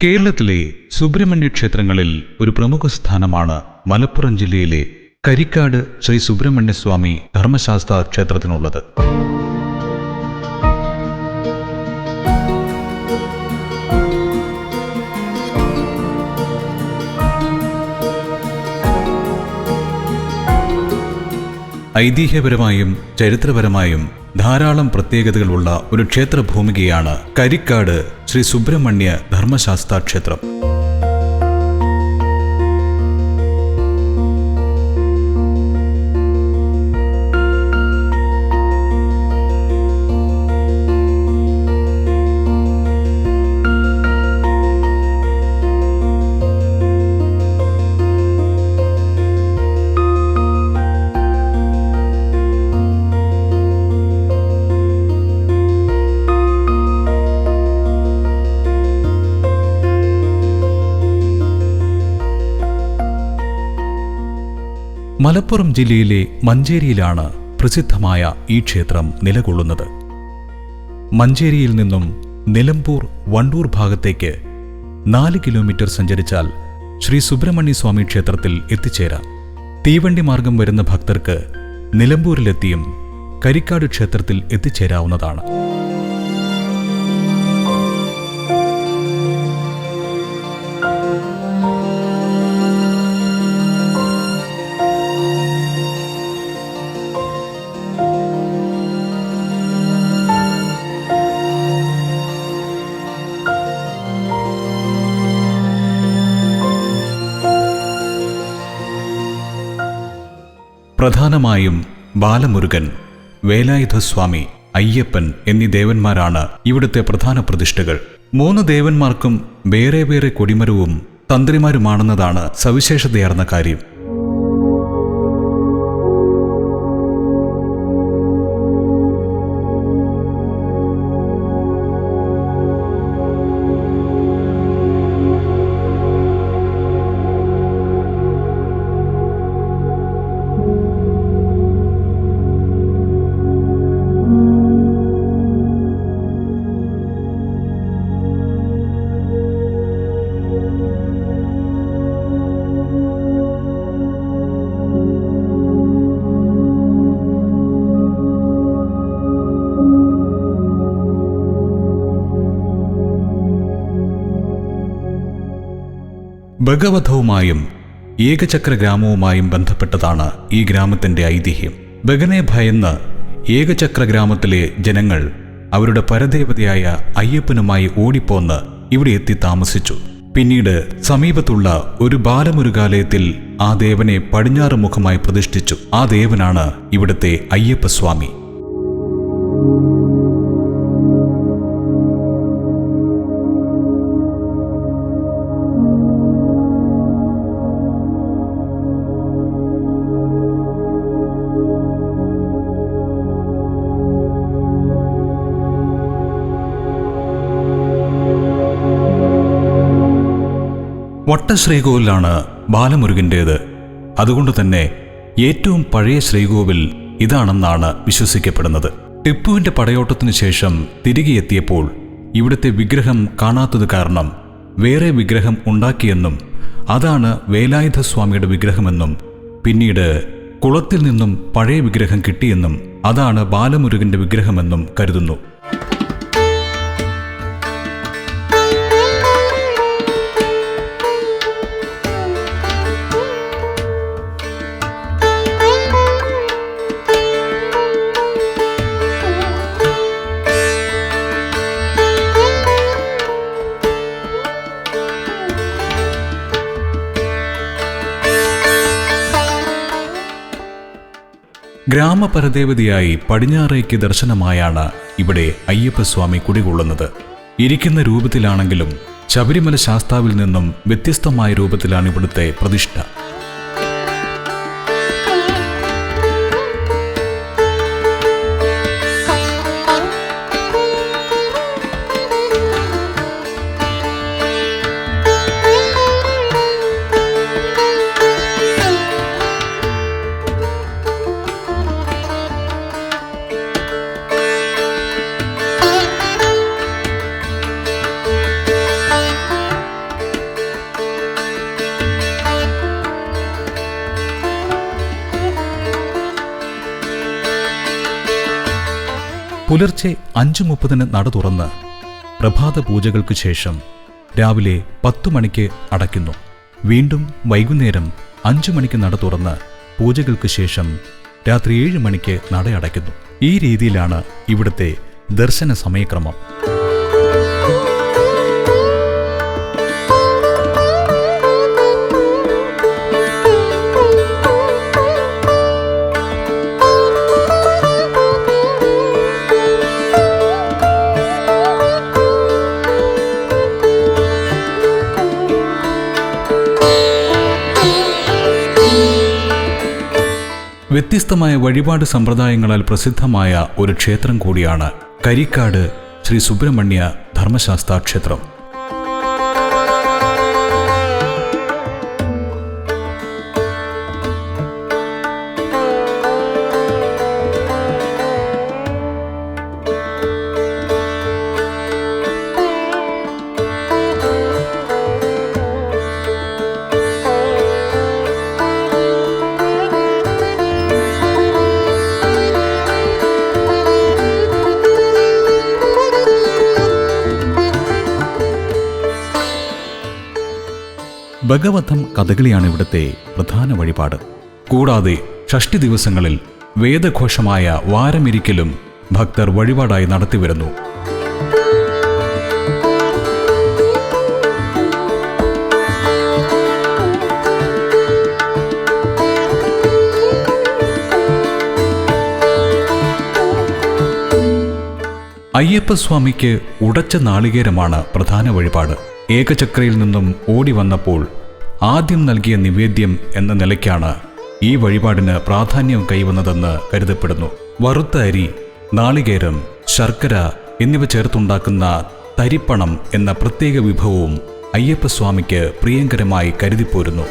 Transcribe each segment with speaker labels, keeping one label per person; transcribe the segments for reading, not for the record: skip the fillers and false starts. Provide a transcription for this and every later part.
Speaker 1: കേരളത്തിലെ സുബ്രഹ്മണ്യ ക്ഷേത്രങ്ങളിൽ ഒരു പ്രമുഖ സ്ഥാനമാണ് മലപ്പുറം ജില്ലയിലെ കരിക്കാട് ശ്രീ സുബ്രഹ്മണ്യസ്വാമി ധർമ്മശാസ്താ ക്ഷേത്രത്തിനുള്ളത്. ഐതിഹ്യപരമായും ചരിത്രപരമായും ധാരാളം പ്രത്യേകതകളുള്ള ഒരു ക്ഷേത്രഭൂമികയാണ് കരിക്കാട് ശ്രീ സുബ്രഹ്മണ്യ ധർമ്മശാസ്താ ക്ഷേത്രം. മലപ്പുറം ജില്ലയിലെ മഞ്ചേരിയിലാണ് പ്രസിദ്ധമായ ഈ ക്ഷേത്രം നിലകൊള്ളുന്നത്. മഞ്ചേരിയിൽ നിന്നും നിലമ്പൂർ വണ്ടൂർ ഭാഗത്തേക്ക് 4 കിലോമീറ്റർ സഞ്ചരിച്ചാൽ ശ്രീ സുബ്രഹ്മണ്യസ്വാമി ക്ഷേത്രത്തിൽ എത്തിച്ചേരാം. തീവണ്ടി മാർഗം വരുന്ന ഭക്തർക്ക് നിലമ്പൂരിലെത്തിയും കരിക്കാട് ക്ഷേത്രത്തിൽ എത്തിച്ചേരാവുന്നതാണ്. പ്രധാനമായും ബാലമുരുകൻ, വേലായുധസ്വാമി, അയ്യപ്പൻ എന്നീ ദേവന്മാരാണ് ഇവിടുത്തെ പ്രധാന പ്രതിഷ്ഠകൾ. 3 ദേവന്മാർക്കും വേറെ വേറെ കൊടിമരവും തന്ത്രിമാരുമാണെന്നതാണ് സവിശേഷതയാർന്ന കാര്യം. ഭഗവധവുമായും ഏകചക്ര ഗ്രാമവുമായും ബന്ധപ്പെട്ടതാണ് ഈ ഗ്രാമത്തിന്റെ ഐതിഹ്യം. ഭഗനെ ഭയന്ന് ഏകചക്ര ഗ്രാമത്തിലെ ജനങ്ങൾ അവരുടെ പരദേവതയായ അയ്യപ്പനുമായി ഓടിപ്പോന്ന് ഇവിടെ എത്തി താമസിച്ചു. പിന്നീട് സമീപത്തുള്ള ഒരു ബാലമുരുകാലയത്തിൽ ആ ദേവനെ പടിഞ്ഞാറ് മുഖമായി പ്രതിഷ്ഠിച്ചു. ആ ദേവനാണ് ഇവിടുത്തെ അയ്യപ്പസ്വാമി. വട്ടശ്രീകോവിലാണ് ബാലമുരുകൻ്റേത്. അതുകൊണ്ട് തന്നെ ഏറ്റവും പഴയ ശ്രീകോവിൽ ഇതാണെന്നാണ് വിശ്വസിക്കപ്പെടുന്നത്. ടിപ്പുവിൻ്റെ പടയോട്ടത്തിനു ശേഷം തിരികെ എത്തിയപ്പോൾ ഇവിടുത്തെ വിഗ്രഹം കാണാത്തത് കാരണം വേറെ വിഗ്രഹം ഉണ്ടാക്കിയെന്നും അതാണ് വേലായുധസ്വാമിയുടെ വിഗ്രഹമെന്നും പിന്നീട് കുളത്തിൽ നിന്നും പഴയ വിഗ്രഹം കിട്ടിയെന്നും അതാണ് ബാലമുരുകൻ്റെ വിഗ്രഹമെന്നും കരുതുന്നു. ഗ്രാമപരദേവതയായി പടിഞ്ഞാറേക്ക് ദർശനമായാണ് ഇവിടെ അയ്യപ്പസ്വാമി കുടികൊള്ളുന്നത്. ഇരിക്കുന്ന രൂപത്തിലാണെങ്കിലും ശബരിമല ശാസ്താവിൽ നിന്നും വ്യത്യസ്തമായ രൂപത്തിലാണ് ഇവിടുത്തെ പ്രതിഷ്ഠ. പുലർച്ചെ 5:30 നട തുറന്ന് പ്രഭാത പൂജകൾക്ക് ശേഷം രാവിലെ 10 മണിക്ക് അടയ്ക്കുന്നു. വീണ്ടും വൈകുന്നേരം 5 മണിക്ക് നട തുറന്ന് പൂജകൾക്ക് ശേഷം രാത്രി 7 മണിക്ക് നട അടയ്ക്കുന്നു. ഈ രീതിയിലാണ് ഇവിടുത്തെ ദർശന സമയക്രമം. വ്യത്യസ്തമായ വഴിപാട് സമ്പ്രദായങ്ങളാൽ പ്രസിദ്ധമായ ഒരു ക്ഷേത്രം കൂടിയാണ് കരിക്കാട് ശ്രീ സുബ്രഹ്മണ്യ ധർമ്മശാസ്താ ക്ഷേത്രം. ഭഗവതം കഥകളിയാണ് ഇവിടുത്തെ പ്രധാന വഴിപാട്. കൂടാതെ ഷഷ്ടി ദിവസങ്ങളിൽ വേദഘോഷമായ വാരമിരിക്കലും ഭക്തർ വഴിപാടായി നടത്തിവരുന്നു. അയ്യപ്പസ്വാമിക്ക് ഉടച്ച നാളികേരമാണ് പ്രധാന വഴിപാട്. ഏകചക്രയിൽ നിന്നും ഓടി വന്നപ്പോൾ ആദ്യം നൽകിയ നിവേദ്യം എന്ന നിലയ്ക്കാണ് ഈ വഴിപാടിന് പ്രാധാന്യം കൈവന്നതെന്ന് കരുതപ്പെടുന്നു. വറുത്ത അരി, നാളികേരം, ശർക്കര എന്നിവ ചേർത്തുണ്ടാക്കുന്ന തരിപ്പണം എന്ന പ്രത്യേക വിഭവവും അയ്യപ്പസ്വാമിക്ക് പ്രിയങ്കരമായി കരുതിപ്പോരുന്നു.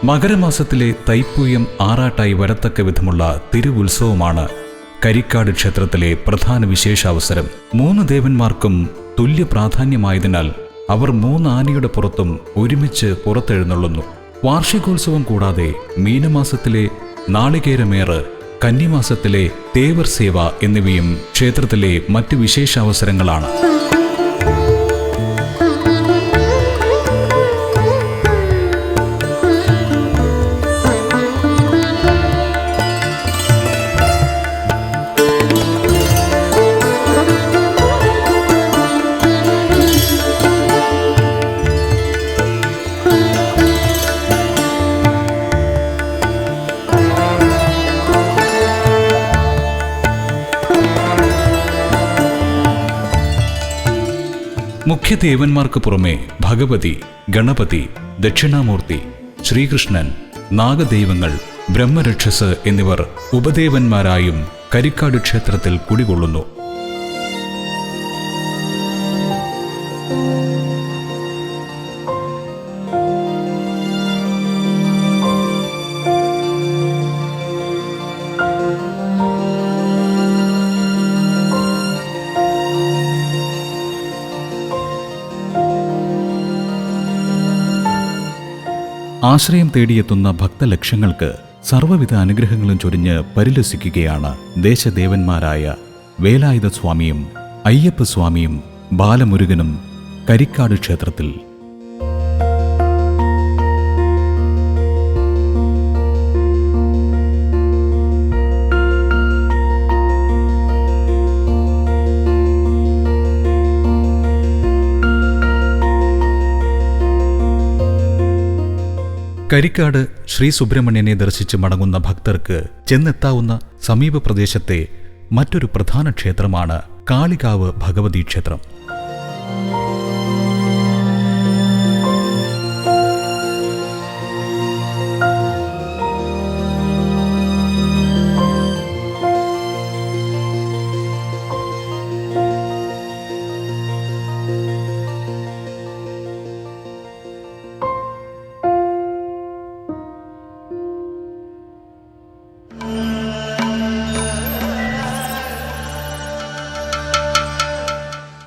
Speaker 1: മകരമാസത്തിലെ തൈപ്പൂയം ആറാട്ടായി വരത്തക്ക വിധമുള്ള തിരുവുത്സവമാണ് കരിക്കാട് ക്ഷേത്രത്തിലെ പ്രധാന വിശേഷാവസരം. 3 ദേവന്മാർക്കും തുല്യ പ്രാധാന്യമായതിനാൽ അവർ 3 ആനയുടെ പുറത്തും ഒരുമിച്ച് പുറത്തെഴുന്നള്ളുന്നു. വാർഷികോത്സവം കൂടാതെ മീനമാസത്തിലെ നാളികേരമേറ്, കന്നിമാസത്തിലെ തേവർ സേവ എന്നിവയും ക്ഷേത്രത്തിലെ മറ്റ് വിശേഷാവസരങ്ങളാണ്. മുഖ്യ ദേവന്മാർക്ക് പുറമെ ഭഗവതി, ഗണപതി, ദക്ഷിണാമൂർത്തി, ശ്രീകൃഷ്ണൻ, നാഗദൈവങ്ങൾ, ബ്രഹ്മരക്ഷസ് എന്നിവർ ഉപദേവന്മാരായും കരിക്കാട് ക്ഷേത്രത്തിൽ കുടികൊള്ളുന്നു. ആശ്രയം തേടിയെത്തുന്ന ഭക്തലക്ഷങ്ങൾക്ക് സർവ്വവിധ അനുഗ്രഹങ്ങളും ചൊരിഞ്ഞ് പരിലസിക്കുകയാണ് ദേശദേവന്മാരായ വേലായുധ സ്വാമിയും അയ്യപ്പസ്വാമിയും ബാലമുരുകനും കരിക്കാട് ക്ഷേത്രത്തിൽ. കരിക്കാട് ശ്രീ സുബ്രഹ്മണ്യനെ ദർശിച്ച് മടങ്ങുന്ന ഭക്തർക്ക് ചെന്നെത്താവുന്ന സമീപ പ്രദേശത്തെ മറ്റൊരു പ്രധാന ക്ഷേത്രമാണ് കാളികാവ് ഭഗവതി ക്ഷേത്രം.